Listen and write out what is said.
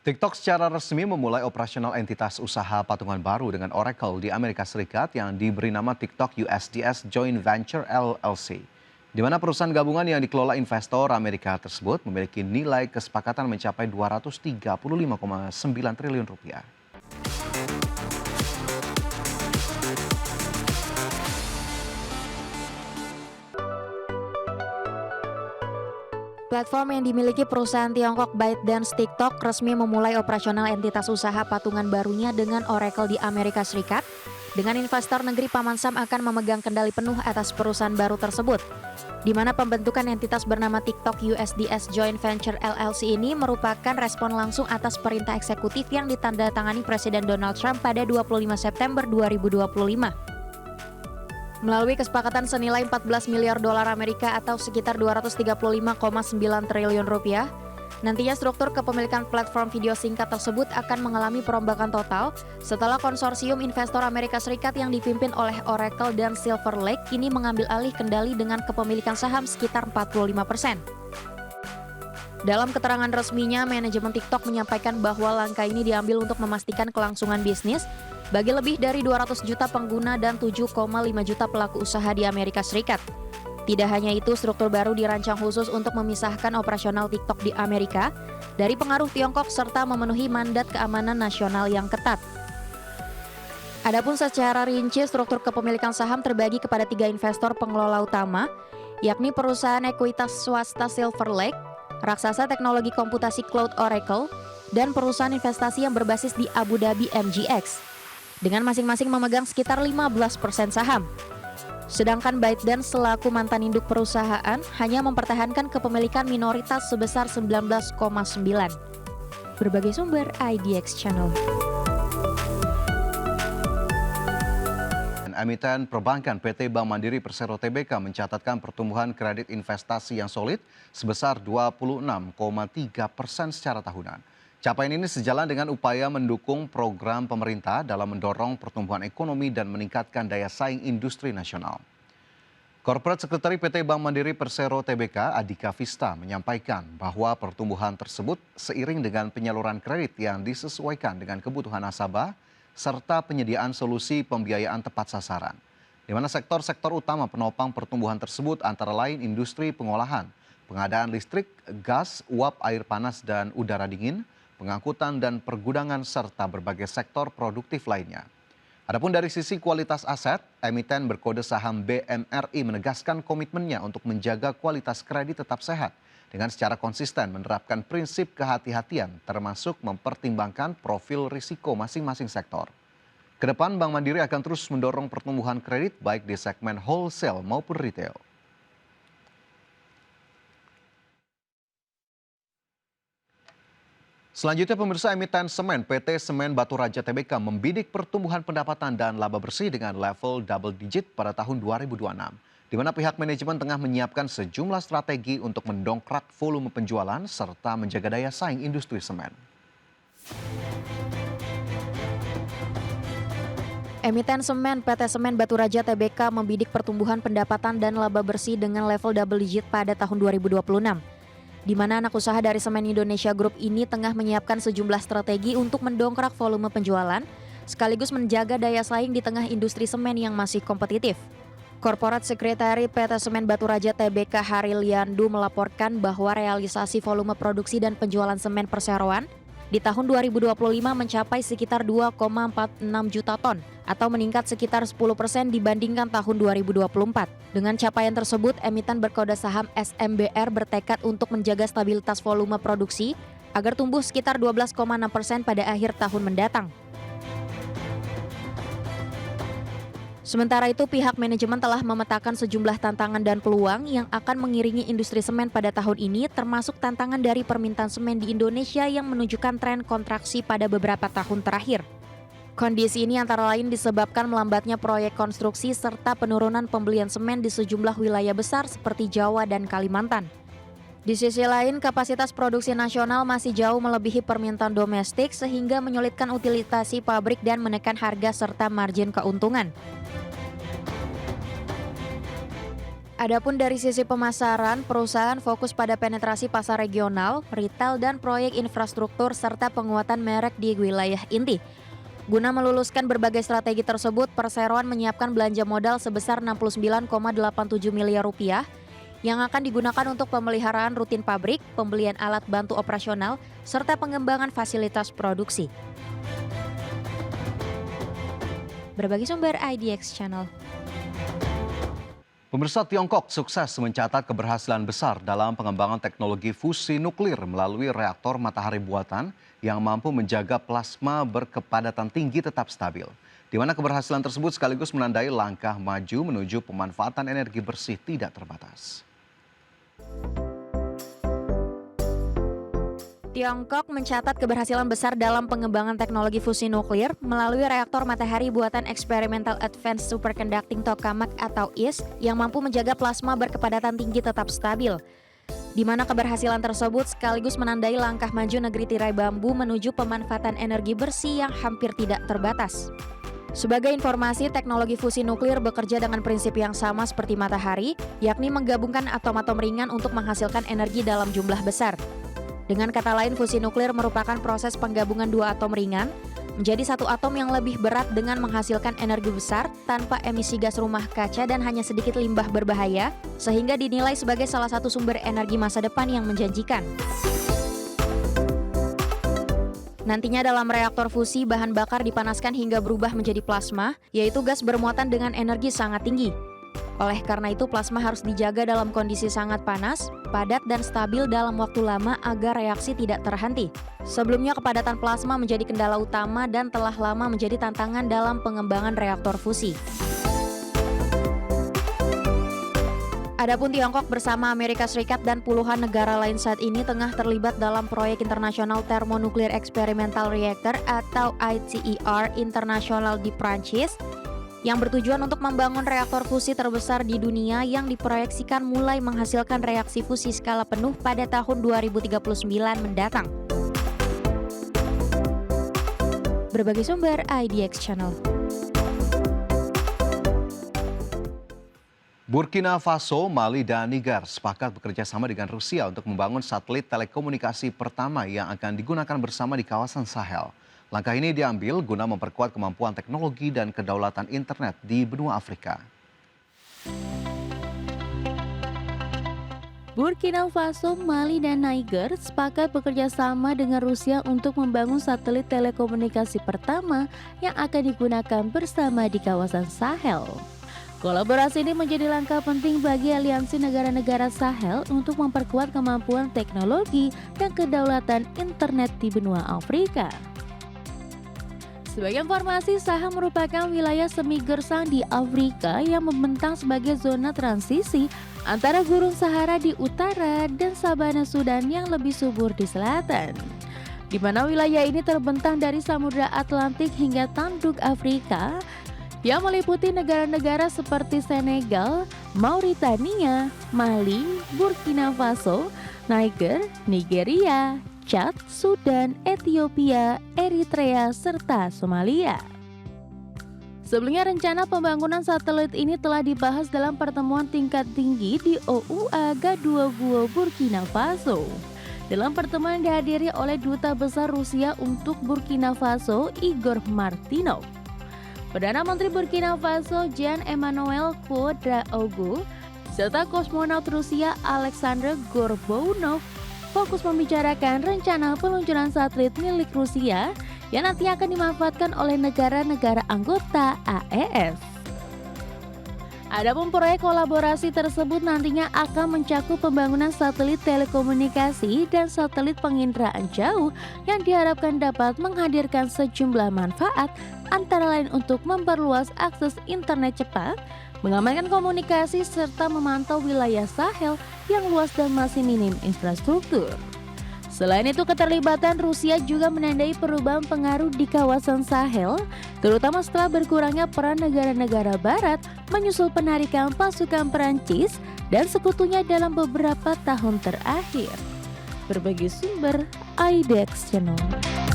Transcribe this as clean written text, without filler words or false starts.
TikTok secara resmi memulai operasional entitas usaha patungan baru dengan Oracle di Amerika Serikat yang diberi nama TikTok USDS Joint Venture LLC, di mana perusahaan gabungan yang dikelola investor Amerika tersebut memiliki nilai kesepakatan mencapai 235,9 triliun rupiah. Platform yang dimiliki perusahaan Tiongkok ByteDance TikTok resmi memulai operasional entitas usaha patungan barunya dengan Oracle di Amerika Serikat. Dengan investor negeri Paman Sam akan memegang kendali penuh atas perusahaan baru tersebut, di mana pembentukan entitas bernama TikTok USDS Joint Venture LLC ini merupakan respon langsung atas perintah eksekutif yang ditandatangani Presiden Donald Trump pada 25 September 2025. Melalui kesepakatan senilai 14 miliar dolar Amerika atau sekitar 235,9 triliun rupiah, nantinya struktur kepemilikan platform video singkat tersebut akan mengalami perombakan total setelah konsorsium investor Amerika Serikat yang dipimpin oleh Oracle dan Silver Lake kini mengambil alih kendali dengan kepemilikan saham sekitar 45%. Dalam keterangan resminya, manajemen TikTok menyampaikan bahwa langkah ini diambil untuk memastikan kelangsungan bisnis bagi lebih dari 200 juta pengguna dan 7,5 juta pelaku usaha di Amerika Serikat. Tidak hanya itu, struktur baru dirancang khusus untuk memisahkan operasional TikTok di Amerika dari pengaruh Tiongkok serta memenuhi mandat keamanan nasional yang ketat. Adapun secara rinci, struktur kepemilikan saham terbagi kepada 3 investor pengelola utama, yakni perusahaan ekuitas swasta Silver Lake, raksasa teknologi komputasi cloud Oracle, dan perusahaan investasi yang berbasis di Abu Dhabi MGX, dengan masing-masing memegang sekitar 15% saham. Sedangkan ByteDance selaku mantan induk perusahaan hanya mempertahankan kepemilikan minoritas sebesar 19,9. Berbagai sumber IDX Channel. Emiten perbankan PT Bank Mandiri Persero Tbk mencatatkan pertumbuhan kredit investasi yang solid sebesar 26,3% secara tahunan. Capaian ini sejalan dengan upaya mendukung program pemerintah dalam mendorong pertumbuhan ekonomi dan meningkatkan daya saing industri nasional. Corporate Secretary PT Bank Mandiri Persero Tbk, Adhika Vista, menyampaikan bahwa pertumbuhan tersebut seiring dengan penyaluran kredit yang disesuaikan dengan kebutuhan nasabah serta penyediaan solusi pembiayaan tepat sasaran, di mana sektor-sektor utama penopang pertumbuhan tersebut antara lain industri pengolahan, pengadaan listrik, gas, uap air panas dan udara dingin, pengangkutan dan pergudangan, serta berbagai sektor produktif lainnya. Adapun dari sisi kualitas aset, emiten berkode saham BMRI menegaskan komitmennya untuk menjaga kualitas kredit tetap sehat dengan secara konsisten menerapkan prinsip kehati-hatian termasuk mempertimbangkan profil risiko masing-masing sektor. Kedepan Bank Mandiri akan terus mendorong pertumbuhan kredit baik di segmen wholesale maupun retail. Selanjutnya pemirsa, emiten semen PT Semen Batu Raja Tbk membidik pertumbuhan pendapatan dan laba bersih dengan level double digit pada tahun 2026. Di mana pihak manajemen tengah menyiapkan sejumlah strategi untuk mendongkrak volume penjualan serta menjaga daya saing industri semen. Emiten semen PT Semen Batu Raja Tbk membidik pertumbuhan pendapatan dan laba bersih dengan level double digit pada tahun 2026. Di mana anak usaha dari Semen Indonesia Group ini tengah menyiapkan sejumlah strategi untuk mendongkrak volume penjualan, sekaligus menjaga daya saing di tengah industri semen yang masih kompetitif. Corporate Secretary PT Semen Batu Raja Tbk Haril Yandu melaporkan bahwa realisasi volume produksi dan penjualan semen perseroan di tahun 2025 mencapai sekitar 2,46 juta ton atau meningkat sekitar 10% dibandingkan tahun 2024. Dengan capaian tersebut, emiten berkode saham SMBR bertekad untuk menjaga stabilitas volume produksi agar tumbuh sekitar 12,6% pada akhir tahun mendatang. Sementara itu, pihak manajemen telah memetakan sejumlah tantangan dan peluang yang akan mengiringi industri semen pada tahun ini, termasuk tantangan dari permintaan semen di Indonesia yang menunjukkan tren kontraksi pada beberapa tahun terakhir. Kondisi ini antara lain disebabkan melambatnya proyek konstruksi serta penurunan pembelian semen di sejumlah wilayah besar seperti Jawa dan Kalimantan. Di sisi lain, kapasitas produksi nasional masih jauh melebihi permintaan domestik sehingga menyulitkan utilisasi pabrik dan menekan harga serta margin keuntungan. Adapun dari sisi pemasaran, perusahaan fokus pada penetrasi pasar regional, retail, dan proyek infrastruktur serta penguatan merek di wilayah inti. Guna meluluskan berbagai strategi tersebut, perseroan menyiapkan belanja modal sebesar 69,87 miliar rupiah yang akan digunakan untuk pemeliharaan rutin pabrik, pembelian alat bantu operasional, serta pengembangan fasilitas produksi. Berbagi sumber IDX Channel. Pemirsa, Tiongkok sukses mencatat keberhasilan besar dalam pengembangan teknologi fusi nuklir melalui reaktor matahari buatan yang mampu menjaga plasma berkepadatan tinggi tetap stabil. Di mana keberhasilan tersebut sekaligus menandai langkah maju menuju pemanfaatan energi bersih tidak terbatas. Tiongkok mencatat keberhasilan besar dalam pengembangan teknologi fusi nuklir melalui reaktor matahari buatan Experimental Advanced Superconducting Tokamak atau IS yang mampu menjaga plasma berkepadatan tinggi tetap stabil. Di mana keberhasilan tersebut sekaligus menandai langkah maju negeri tirai bambu menuju pemanfaatan energi bersih yang hampir tidak terbatas. Sebagai informasi, teknologi fusi nuklir bekerja dengan prinsip yang sama seperti matahari, yakni menggabungkan atom-atom ringan untuk menghasilkan energi dalam jumlah besar. Dengan kata lain, fusi nuklir merupakan proses penggabungan dua atom ringan menjadi satu atom yang lebih berat dengan menghasilkan energi besar tanpa emisi gas rumah kaca dan hanya sedikit limbah berbahaya, sehingga dinilai sebagai salah satu sumber energi masa depan yang menjanjikan. Nantinya dalam reaktor fusi, bahan bakar dipanaskan hingga berubah menjadi plasma, yaitu gas bermuatan dengan energi sangat tinggi. Oleh karena itu, plasma harus dijaga dalam kondisi sangat panas, padat, dan stabil dalam waktu lama agar reaksi tidak terhenti. Sebelumnya, kepadatan plasma menjadi kendala utama dan telah lama menjadi tantangan dalam pengembangan reaktor fusi. Adapun Tiongkok bersama Amerika Serikat dan puluhan negara lain saat ini tengah terlibat dalam proyek International Thermonuclear Experimental Reactor atau ITER Internasional di Prancis, yang bertujuan untuk membangun reaktor fusi terbesar di dunia yang diproyeksikan mulai menghasilkan reaksi fusi skala penuh pada tahun 2039 mendatang. Berbagi sumber IDX Channel. Burkina Faso, Mali, dan Niger sepakat bekerja sama dengan Rusia untuk membangun satelit telekomunikasi pertama yang akan digunakan bersama di kawasan Sahel. Langkah ini diambil guna memperkuat kemampuan teknologi dan kedaulatan internet di benua Afrika. Burkina Faso, Mali, dan Niger sepakat bekerja sama dengan Rusia untuk membangun satelit telekomunikasi pertama yang akan digunakan bersama di kawasan Sahel. Kolaborasi ini menjadi langkah penting bagi aliansi negara-negara Sahel untuk memperkuat kemampuan teknologi dan kedaulatan internet di benua Afrika. Sebagai informasi, Sahel merupakan wilayah semi gersang di Afrika yang membentang sebagai zona transisi antara Gurun Sahara di utara dan Sabana Sudan yang lebih subur di selatan. Di mana wilayah ini terbentang dari Samudra Atlantik hingga tanduk Afrika yang meliputi negara-negara seperti Senegal, Mauritania, Mali, Burkina Faso, Niger, Nigeria, Chad, Sudan, Ethiopia, Eritrea, serta Somalia. Sebelumnya rencana pembangunan satelit ini telah dibahas dalam pertemuan tingkat tinggi di OUA Gaduaguo, Burkina Faso. Dalam pertemuan dihadiri oleh Duta Besar Rusia untuk Burkina Faso, Igor Martinov. Perdana Menteri Burkina Faso, Jean-Emmanuel Ouedraogo, serta kosmonaut Rusia Alexander Gorbounov fokus membicarakan rencana peluncuran satelit milik Rusia yang nanti akan dimanfaatkan oleh negara-negara anggota AES. Adapun proyek kolaborasi tersebut nantinya akan mencakup pembangunan satelit telekomunikasi dan satelit penginderaan jauh yang diharapkan dapat menghadirkan sejumlah manfaat antara lain untuk memperluas akses internet cepat, mengamankan komunikasi serta memantau wilayah Sahel yang luas dan masih minim infrastruktur. Selain itu, keterlibatan Rusia juga menandai perubahan pengaruh di kawasan Sahel, terutama setelah berkurangnya peran negara-negara barat menyusul penarikan pasukan Perancis dan sekutunya dalam beberapa tahun terakhir. Berbagi sumber IDX Channel.